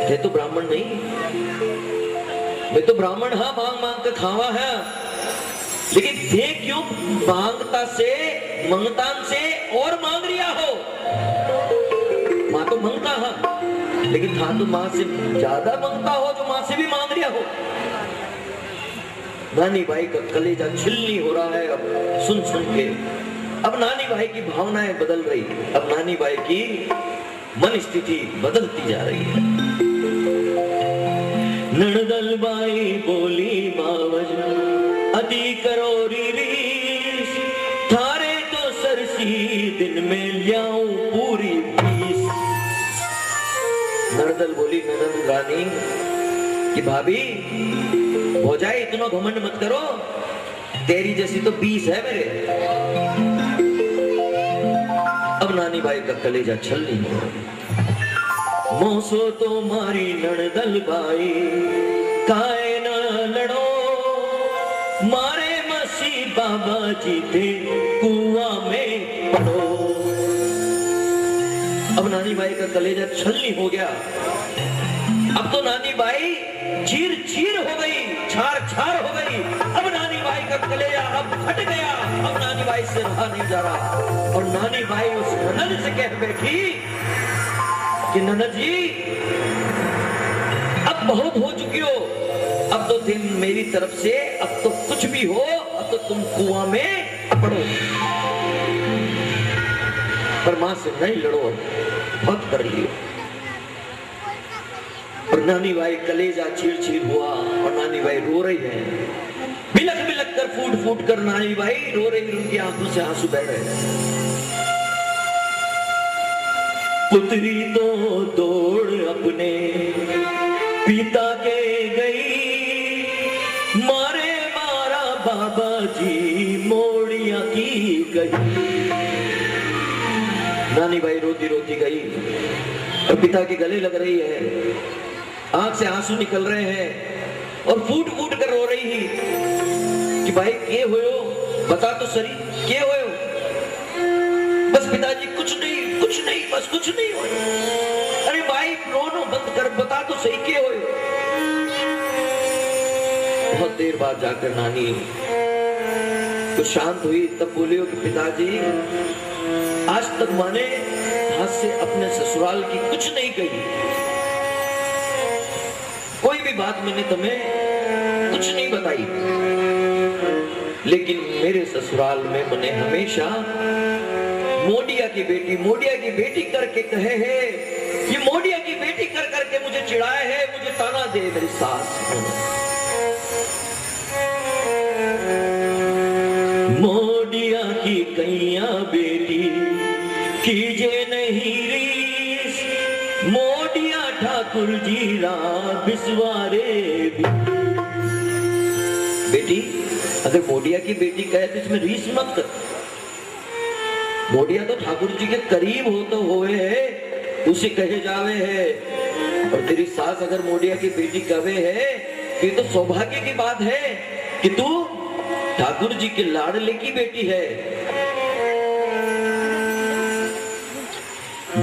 है तो ब्राह्मण नहीं, मैं तो ब्राह्मण हाँ, मांग मांग कर खावा है, लेकिन थे क्यों मांगता से मंगतान से और मांग रिया हो। माँ तो मंगता है, लेकिन था तो माँ से ज्यादा मंगता हो जो माँ से भी मांग रिया हो। नानी भाई का कलेजा छिलनी हो रहा है अब सुन सुन के। अब नानी भाई की भावनाएं बदल रही, अब नानी भाई की मन स्थिति बदलती जा रही है। नणदल बाई बोली बावज अति करो रीस, थारे तो सरसी दिन में लियाऊं पूरी पीस। नणदल बोली नणद रानी कि भाभी भौजाई इतना घमंड मत करो, तेरी जैसी तो 20 है मेरे। अब नानी भाई का कलेजा छल नहीं हो रहा। मोसो तो मारी नणदल बाई काए न लड़ो, मारे मसी बाबा जी थे कुआं में पड़ो। अब नानी भाई का कलेजा छल नहीं हो गया। अब तो नानी बाई चीर चीर हो गई, छार छार हो गई। अब नानी भाई का कलेजा अब फट गया, अब नानी भाई से रहा नहीं जा रहा। और नानी भाई उस ननद से कह बैठी कि ननद जी अब बहुत हो चुकी हो, अब तो दिन मेरी तरफ से, अब तो कुछ भी हो, अब तो तुम कुआं में पड़ो, पर मां से नहीं लड़ो, बहुत कर लियो। और नानी भाई कलेजा चीर चीर हुआ और नानी भाई रो रही है, बिलख बिलख कर फूट फूट कर नानी भाई रो रही, उनकी आंखों से आंसू बह रहे हैं। पुत्री तो दौड़ अपने पिता के गई, मारे मारा बाबा जी मोड़िया की गई। नानी भाई रोती रोती गई और पिता के गले लग रही है, आंख से आंसू निकल रहे हैं और फूट फूट कर रो रही कि भाई के होयो, बता तो सही के होयो। बस पिताजी कुछ नहीं बस कुछ नहीं हो। अरे भाई रोनो बंद कर, बता तो सही के होयो। बहुत देर बाद जाकर नानी तो शांत हुई, तब बोलियो कि पिताजी आज तक माने हाथ से अपने ससुराल की कुछ नहीं कही, कोई भी बात मैंने तुम्हें कुछ नहीं बताई, लेकिन मेरे ससुराल में मैंने हमेशा मोडिया की बेटी करके कहे है, ये मोडिया की बेटी कर करके मुझे चिढ़ाए है, मुझे ताना दे मेरी सास। मोडिया की कैया बेटी कीजे नहीं रीस, मोडिया ठाकुर जी रा बिस्वारे भी। बेटी अगर मोडिया की बेटी कहे तो इसमें रीस मत कर। मोडिया तो ठाकुर जी के करीब हो तो होए है, उसे कहे जावे है। और तेरी सास अगर मोडिया की बेटी कहे है तो ये तो सौभाग्य की बात है कि तू ठाकुर जी के लाडले की बेटी है।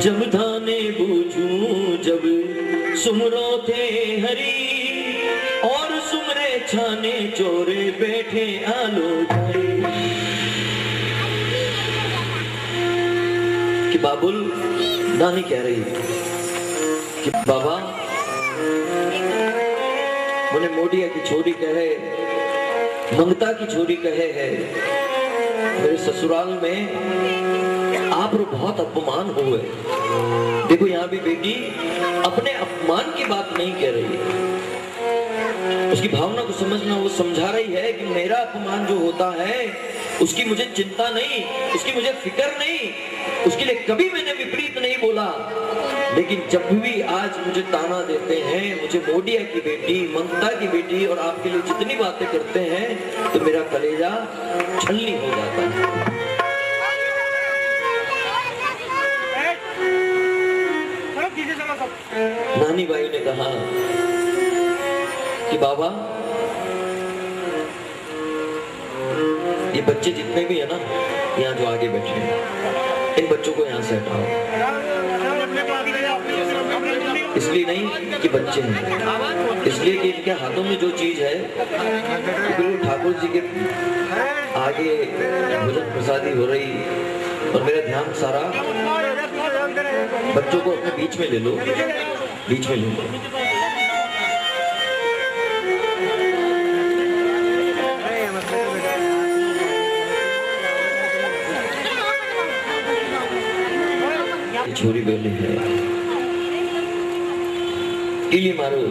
जब धाने बूझूं जब सुमरो थे हरी, और सुमरे छाने चोरे बैठे आलो जाए। कि बाबुल नानी कह रही कि बाबा मुझे मोडिया की छोरी कहे, मंगता की छोरी कहे है, मेरे ससुराल में आप रो बहुत अपमान हुए। देखो यहाँ भी बेटी अपने अपमान की बात नहीं कह रही है, उसकी भावना को समझना, वो समझा रही है कि मेरा अपमान जो होता है उसकी मुझे चिंता नहीं, उसकी मुझे फिक्र नहीं, उसके लिए कभी मैंने विपरीत नहीं बोला। लेकिन जब भी आज मुझे ताना देते हैं, मुझे मोडिया की बेटी, मंगता की बेटी और आपके लिए जितनी बातें करते हैं, तो मेरा कलेजा छलनी हो जाता है। नानी बाई ने कहा कि बाबा ये बच्चे जितने भी है ना यहाँ जो आगे बैठे हैं, इन बच्चों को यहाँ से हटाओ। इसलिए नहीं कि बच्चे हैं, इसलिए कि इनके हाथों में जो चीज है बिल्कुल ठाकुर जी के आगे भोजन प्रसादी हो रही और मेरा ध्यान सारा बच्चों को अपने बीच में ले लो, बीच में ले लो। छोरी बेली है इली मारो।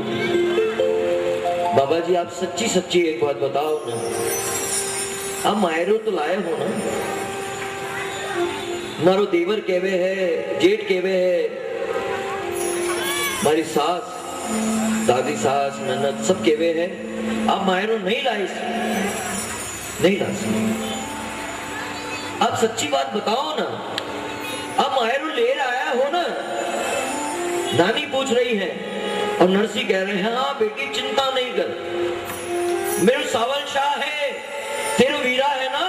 बाबा जी आप सच्ची सच्ची एक बात बताओ ना, आप मायरो तो लाए हो ना? मारो देवर केवे है, जेठ केवे है, हमारी सास, दादी सास, ननद सब केवे है, आप मायरो नहीं लाए, नहीं ला सकते। आप सच्ची बात बताओ ना, आप मायरो ले आया हो ना? नानी पूछ रही है और नरसी कह रहे हैं हाँ बेटी चिंता नहीं कर, मेरे सावल शाह है, तेरे वीरा है ना,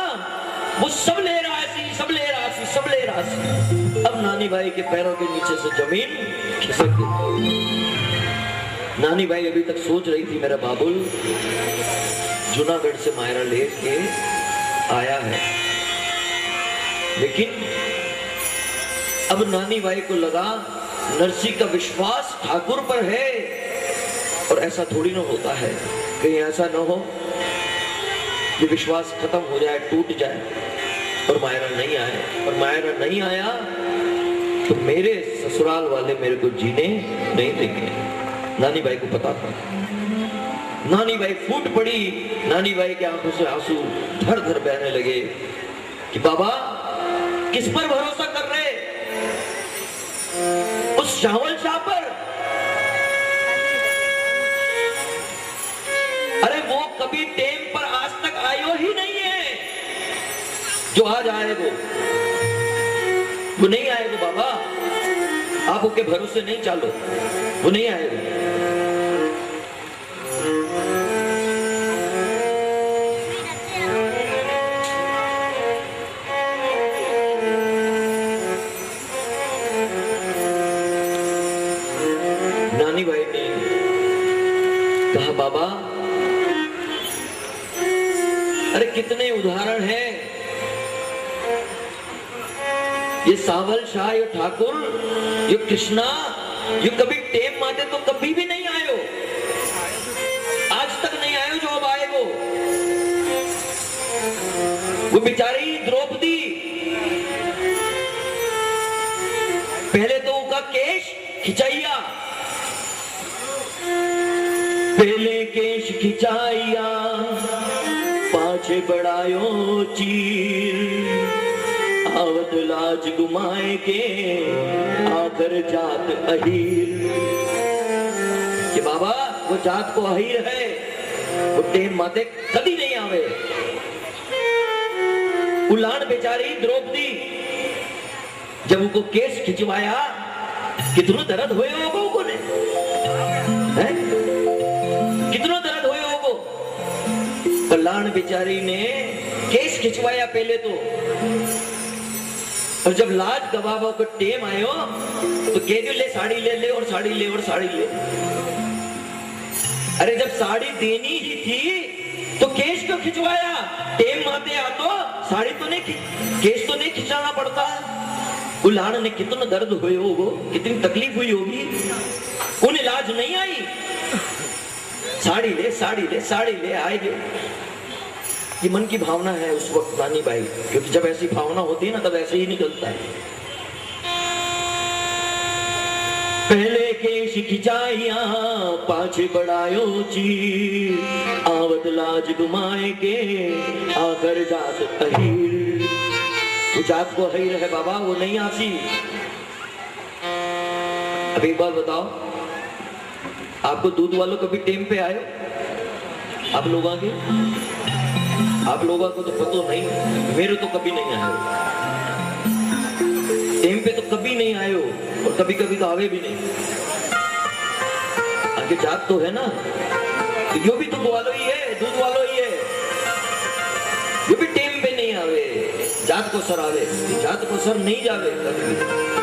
वो सब ले रहा सी, सब ले रहा सी, सब ले रहा सी। अब नानी भाई के पैरों के नीचे से जमीन खिसक गई। नानी भाई अभी तक सोच रही थी मेरा बाबुल जूनागढ़ से मायरा लेके आया है, लेकिन अब नानी भाई को लगा नरसी का विश्वास ठाकुर पर है, और ऐसा थोड़ी ना होता है, कहीं ऐसा ना हो कि विश्वास खत्म हो जाए, टूट जाए और मायरा नहीं आए। और मायरा नहीं आया तो मेरे ससुराल वाले मेरे को जीने नहीं देंगे। नानी भाई को पता था। नानी भाई फूट पड़ी, नानी भाई के आंखों से आंसू धर धर बहने लगे कि बाबा किस पर भरोसा कर रहे, उस शावल शाह पर? अरे वो कभी टेम पर आज तक आयो ही नहीं है जो आज आएगो, वो नहीं आएगो बाबा, आप उसके भरोसे नहीं चालो, वो नहीं आएगा। नानी भाई ने कहा बाबा अरे कितने उदाहरण हैं, ये सावल शाह, ये ठाकुर, ये कृष्णा, ये कभी टेम माते तो कभी भी नहीं आयो, आज तक नहीं आयो जो अब आएगो। वो बेचारी द्रौपदी, पहले तो उसका केश खिंचाइया, पहले केश खिंचाइया, पाछे बढ़ायो चीर, आवत लाज गुमाए के आकर जात अहीर। कि बाबा वो जात को अहीर है, वो टेम माते कभी नहीं आवे। उलान बेचारी द्रौपदी जब उनको केस खिंचवाया कितना दर्द हुए होगा उनको ने, कितना दर्द हुए होगा। कल्याण बेचारी ने केस खिंचवाया पहले तो, और जब लाज गवाबा को टेम आयो तो कह ले साड़ी ले ले और साड़ी ले और साड़ी ले। अरे जब साड़ी देनी ही थी तो केस क्यों खिंचवाया? टेम माते आ तो साड़ी तो नहीं, केस तो नहीं खिंचाना पड़ता। उलान ने कितना दर्द हुए होगो, कितनी तकलीफ हुई होगी, उन्हें लाज नहीं आई। साड़ी ले साड़ी ले साड़ी ले आएगी। ये मन की भावना है उस वक्त नानी भाई, क्योंकि जब ऐसी भावना होती है ना तब ऐसे ही निकलता है। पहले केश खिंचाइया पाछे बढ़ायो चीर, आवत लाज गुमाए के आकर जात अहीर। वो जात को अहीर है बाबा, वो नहीं आसी। अब एक बात बताओ, आपको दूध वालों कभी टेम पे आयो? आप लोग आगे, आप लोगों को तो पता नहीं, मेरे तो कभी नहीं आयो टेम पे, तो कभी नहीं आयो, और कभी कभी तो आवे भी नहीं। आगे जात तो है ना, तो यो भी तो वालों ही है, दूध वालों ही है, यो भी टेम पे नहीं आवे, जात को सर आवे, जात को सर नहीं जावे कभी भी।